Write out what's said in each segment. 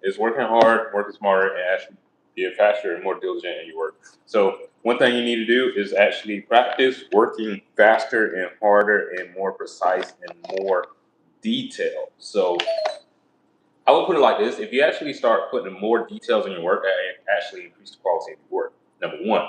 is working hard, working smarter, and actually being faster and more diligent in your work. So one thing you need to do is actually practice working faster and harder and more precise and more detailed. So I would put it like this: if you actually start putting more details in your work, it actually increase the quality of your work. Number one.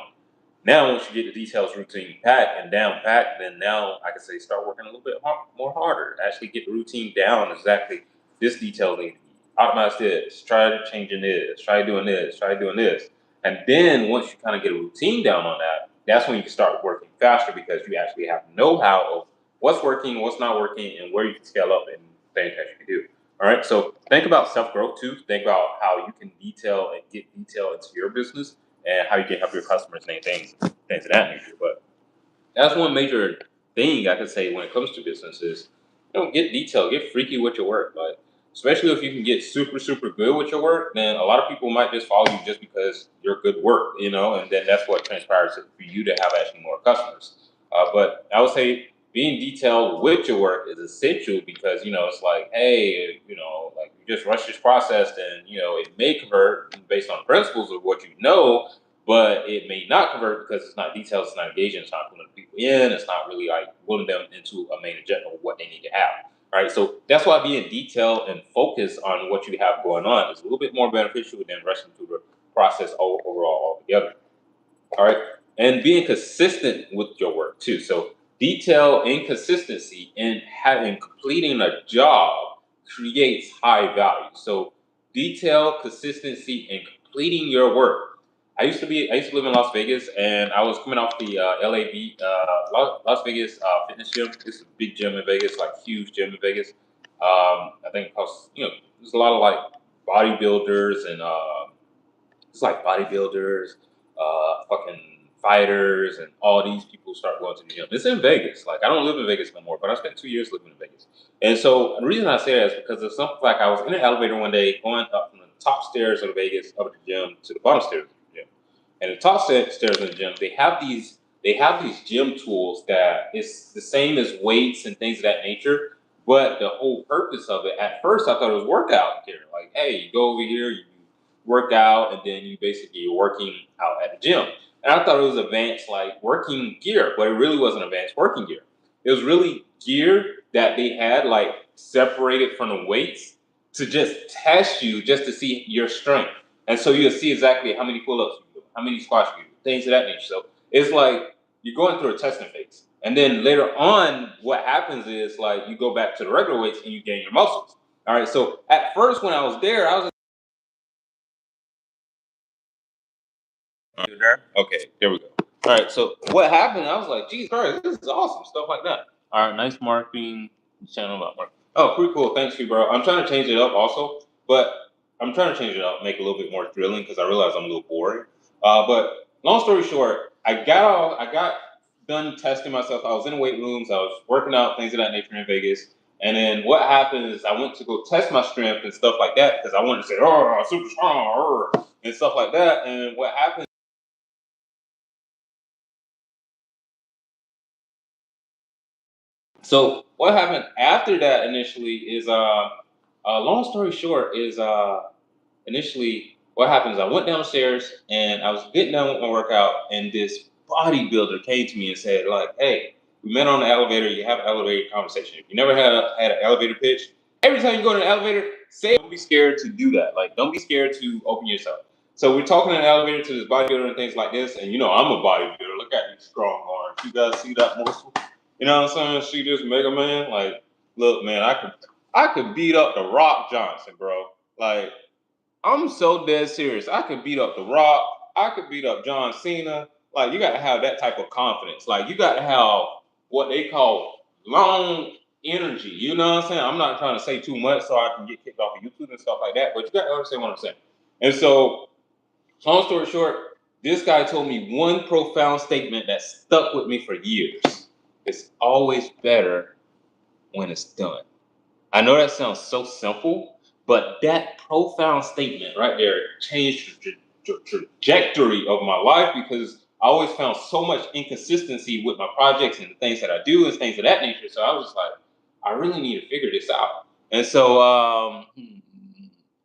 Now, once you get the details routine packed and down packed, then now I can say start working a little bit more harder. Actually get the routine down exactly. This detail need to be optimize this, try changing this, try doing this, try doing this. And then once you kind of get a routine down on that, that's when you can start working faster because you actually have know-how of what's working, what's not working, and where you can scale up and things that you can do. All right. So think about self-growth too. Think about how you can detail and get detail into your business and how you can help your customers and things of that nature. But that's one major thing I could say when it comes to business is, get detailed, get freaky with your work. Like, especially if you can get super, super good with your work, then a lot of people might just follow you just because you're good work, and then that's what transpires for you to have actually more customers. But I would say being detailed with your work is essential because, it's like, hey, like you just rush this process and, it may convert based on principles of what you know, but it may not convert because it's not detailed, it's not engaging, it's not pulling people in, it's not really like pulling them into a main agenda of what they need to have. All right, so that's why being detailed and focused on what you have going on is a little bit more beneficial than rushing through the process overall altogether. All right, and being consistent with your work too. So detail and consistency in having completing a job creates high value. So detail, consistency, and completing your work. I used to live in Las Vegas, and I was coming off the Las Vegas fitness gym. This is a big gym in Vegas, like huge gym in Vegas. I think it costs, there's a lot of like bodybuilders and it's like bodybuilders, fucking fighters, and all these people start going to the gym. It's in Vegas. Like I don't live in Vegas no more, but I spent 2 years living in Vegas. And so the reason I say that is because of something like I was in an elevator one day going up from the top stairs of Vegas up at the gym to the bottom stairs of the gym. And the top stairs of the gym, they have these gym tools that is the same as weights and things of that nature. But the whole purpose of it, at first, I thought it was workout gear. Like, hey, you go over here, you work out, and then you're working out at the gym. And I thought it was advanced like working gear, but it really wasn't advanced working gear. It was really gear that they had like separated from the weights to just test you, just to see your strength. And so you'll see exactly how many pull-ups you do, how many squats you do, things of that nature. So it's like you're going through a testing phase. And then later on, what happens is like you go back to the regular weights and you gain your muscles. All right. So at first, when I was there, I was you there? Okay, there we go. All right, so what happened? I was like, "Geez, Christ, this is awesome." Stuff like that. All right, nice marketing channel about marketing. Oh, pretty cool. Thanks, you, bro. I'm trying to change it up also, but I'm trying to change it up, make it a little bit more thrilling because I realize I'm a little boring. But long story short, I got done testing myself. I was in weight rooms. I was working out, things of that nature in Vegas. And then what happened is I went to go test my strength and stuff like that because I wanted to say, "Oh, I'm super strong," and stuff like that. And what happened? So what happened after that initially is long story short is initially what happened is I went downstairs and I was getting done with my workout and this bodybuilder came to me and said like, "Hey, we met on the elevator. You have an elevator conversation. If you never had an elevator pitch, every time you go in an elevator, say don't be scared to do that. Like don't be scared to open yourself." So we're talking in an elevator to this bodybuilder and things like this, and I'm a bodybuilder. Look at these strong arms. You guys see that muscle? You know what I'm saying? See this Mega Man? Like, look, man, I could beat up the Rock Johnson, bro. Like, I'm so dead serious. I could beat up The Rock. I could beat up John Cena. Like, you got to have that type of confidence. Like, you got to have what they call long energy. You know what I'm saying? I'm not trying to say too much so I can get kicked off of YouTube and stuff like that, but you got to understand what I'm saying. And so, long story short, this guy told me one profound statement that stuck with me for years. It's always better when it's done. I know that sounds so simple, but that profound statement right there changed the trajectory of my life because I always found so much inconsistency with my projects and the things that I do and things of that nature. So I was just like, I really need to figure this out. And so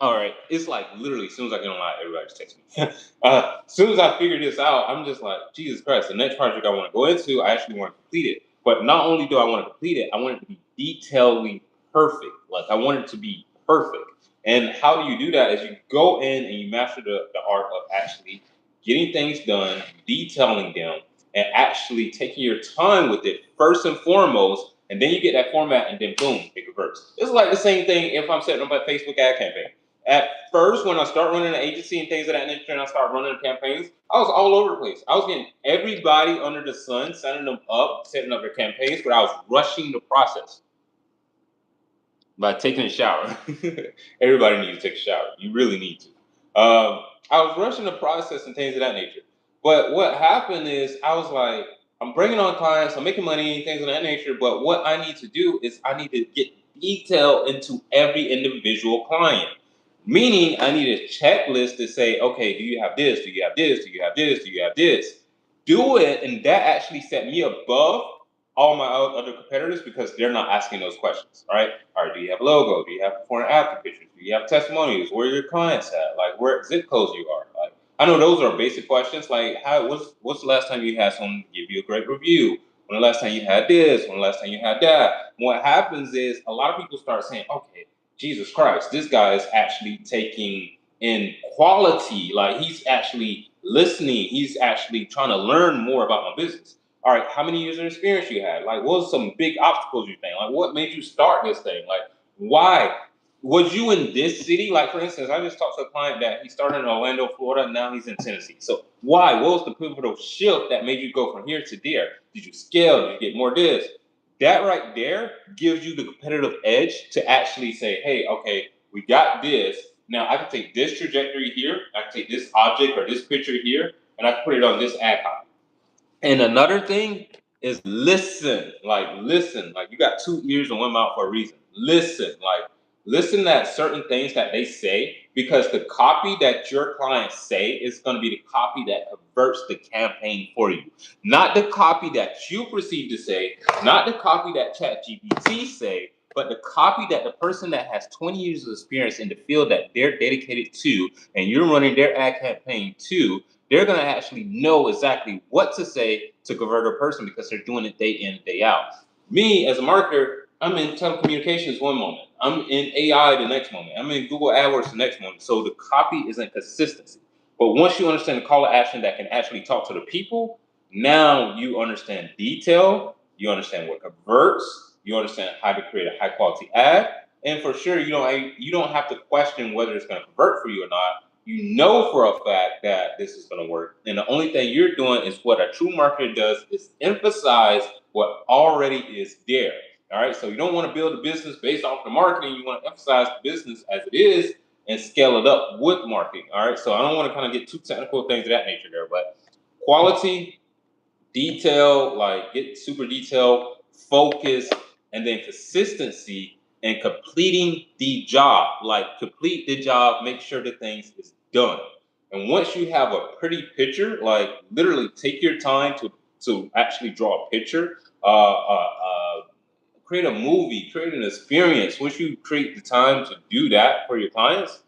All right, it's like literally as soon as I get online, everybody's texting me. As soon as I figure this out, I'm just like, Jesus Christ, the next project I want to go into, I actually want to complete it. But not only do I want to complete it, I want it to be detailedly perfect. Like I want it to be perfect. And how do you do that? Is you go in and you master the art of actually getting things done, detailing them, and actually taking your time with it first and foremost. And then you get that format, and then boom, it converts. It's like the same thing if I'm setting up a Facebook ad campaign. At first, when I start running an agency and things of that nature, and I start running campaigns, I was all over the place. I was getting everybody under the sun, signing them up, setting up their campaigns, but I was rushing the process by taking a shower. Everybody needs to take a shower. You really need to. I was rushing the process and things of that nature. But what happened is I was like, I'm bringing on clients, I'm making money, things of that nature. But what I need to do is I need to get detail into every individual client. Meaning, I need a checklist to say, okay, do you have this? Do you have this? Do you have this? Do you have this? Do it, and that actually set me above all my other competitors because they're not asking those questions. All right. Do you have a logo? Do you have before and after pictures? Do you have testimonials? Where are your clients at? Like where zip codes you are? Like I know those are basic questions. Like how what's the last time you had someone give you a great review? When the last time you had this? When the last time you had that? What happens is a lot of people start saying, okay, Jesus Christ, this guy is actually taking in quality. Like he's actually listening. He's actually trying to learn more about my business. All right, how many years of experience you had? Like, what was some big obstacles you think? Like, what made you start this thing? Like, why? Was you in this city? Like, for instance, I just talked to a client that he started in Orlando, Florida, and now he's in Tennessee. So, why? What was the pivotal shift that made you go from here to there? Did you scale? Did you get more this? That right there gives you the competitive edge to actually say, hey, okay, we got this. Now I can take this trajectory here, I can take this object or this picture here, and I can put it on this ad copy. And another thing is listen. Like you got two ears and one mouth for a reason. Listen at certain things that they say because the copy that your clients say is going to be the copy that converts the campaign for you. Not the copy that you perceive to say, not the copy that ChatGPT say, but the copy that the person that has 20 years of experience in the field that they're dedicated to and you're running their ad campaign to, they're going to actually know exactly what to say to convert a person because they're doing it day in, day out. Me, as a marketer, I'm in telecommunications one moment. I'm in AI the next moment. I'm in Google AdWords the next moment. So the copy isn't consistency. But once you understand the call to action that can actually talk to the people, now you understand detail, you understand what converts, you understand how to create a high quality ad, and for sure you don't have to question whether it's going to convert for you or not. You know for a fact that this is going to work. And the only thing you're doing is what a true marketer does is emphasize what already is there. All right. So you don't want to build a business based off the marketing. You want to emphasize the business as it is and scale it up with marketing. All right. So I don't want to kind of get too technical things of that nature there, but quality, detail, like get super detailed, focus, and then consistency and completing the job. Like complete the job, make sure the things is done. And once you have a pretty picture, like literally take your time to actually draw a picture, create a movie, create an experience. Once you create the time to do that for your clients,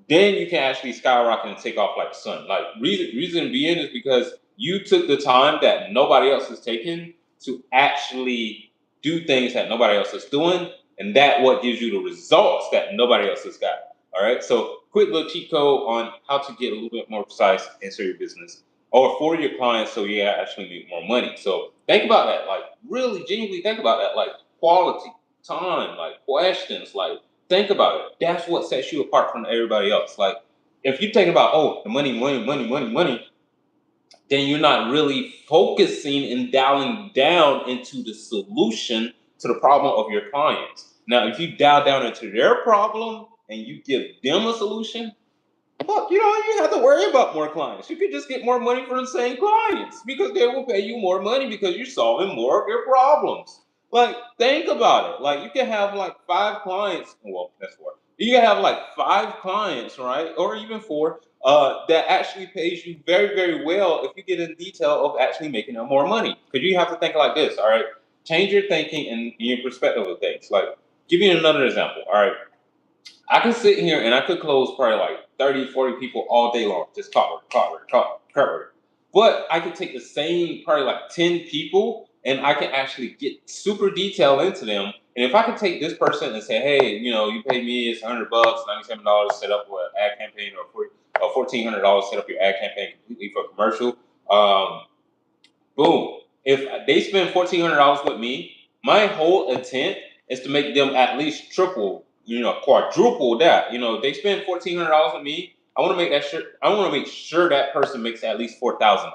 then you can actually skyrocket and take off like the sun. Like reason being is because you took the time that nobody else is taking to actually do things that nobody else is doing, and that what gives you the results that nobody else has got. All right. So quick little cheat code on how to get a little bit more precise inside your business or for your clients so you actually make more money. So think about that. Like really genuinely think about that. Like quality, time, like questions, like think about it. That's what sets you apart from everybody else. Like if you think about the money, then you're not really focusing and dialing down into the solution to the problem of your clients. Now, if you dial down into their problem and you give them a solution, well, you don't even have to worry about more clients. You could just get more money from the same clients because they will pay you more money because you're solving more of their problems. Like, think about it. Like, you can have like five clients. Well, that's four. You can have like five clients, right? Or even four, that actually pays you very, very well if you get in detail of actually making them more money. Because you have to think like this, all right? Change your thinking and your perspective of things. Like, give you another example, all right? I could sit here and I could close probably like 30, 40 people all day long, just clockwork. But I could take the same probably like 10 people and I can actually get super detailed into them. And if I could take this person and say, hey, you pay me, it's $100, $97 set up for an ad campaign, or $1,400 set up your ad campaign completely for commercial. Um, Boom. If they spend $1,400 with me, my whole intent is to make them at least triple, quadruple that. If they spend $1,400 with me, I want to make that sure. I want to make sure that person makes at least $4,000.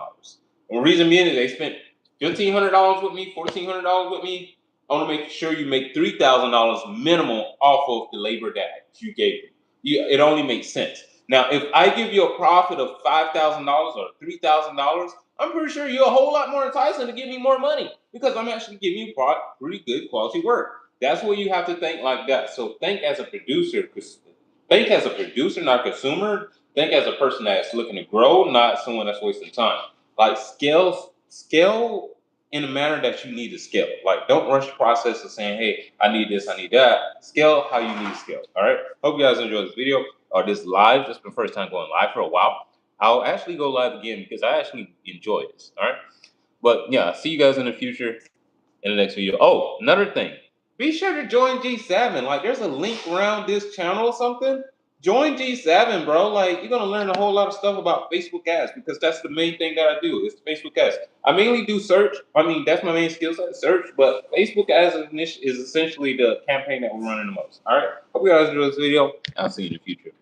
And the reason being is they spent $1,500 with me, $1,400 with me. I want to make sure you make $3,000 minimum off of the labor that you gave them. It only makes sense. Now, if I give you a profit of $5,000 or $3,000, I'm pretty sure you're a whole lot more enticing to give me more money because I'm actually giving you pretty good quality work. That's where you have to think like that. So think as a producer, not a consumer. Think as a person that's looking to grow, not someone that's wasting time. Like scale in a manner that you need to scale. Like don't rush the process of saying, hey, I need this, I need that. Scale how you need to scale. All right. Hope you guys enjoyed this video or this live. This is my first time going live for a while. I'll actually go live again because I actually enjoy this. All right. But yeah, see you guys in the future in the next video. Oh, another thing. Be sure to join G7. Like there's a link around this channel or something. Join G7, bro. Like you're gonna learn a whole lot of stuff about Facebook ads because that's the main thing that I do. Is Facebook ads. I mainly do search. I mean, that's my main skill set, search. But Facebook ads is essentially the campaign that we're running the most. All right. Hope you guys enjoy this video. I'll see you in the future.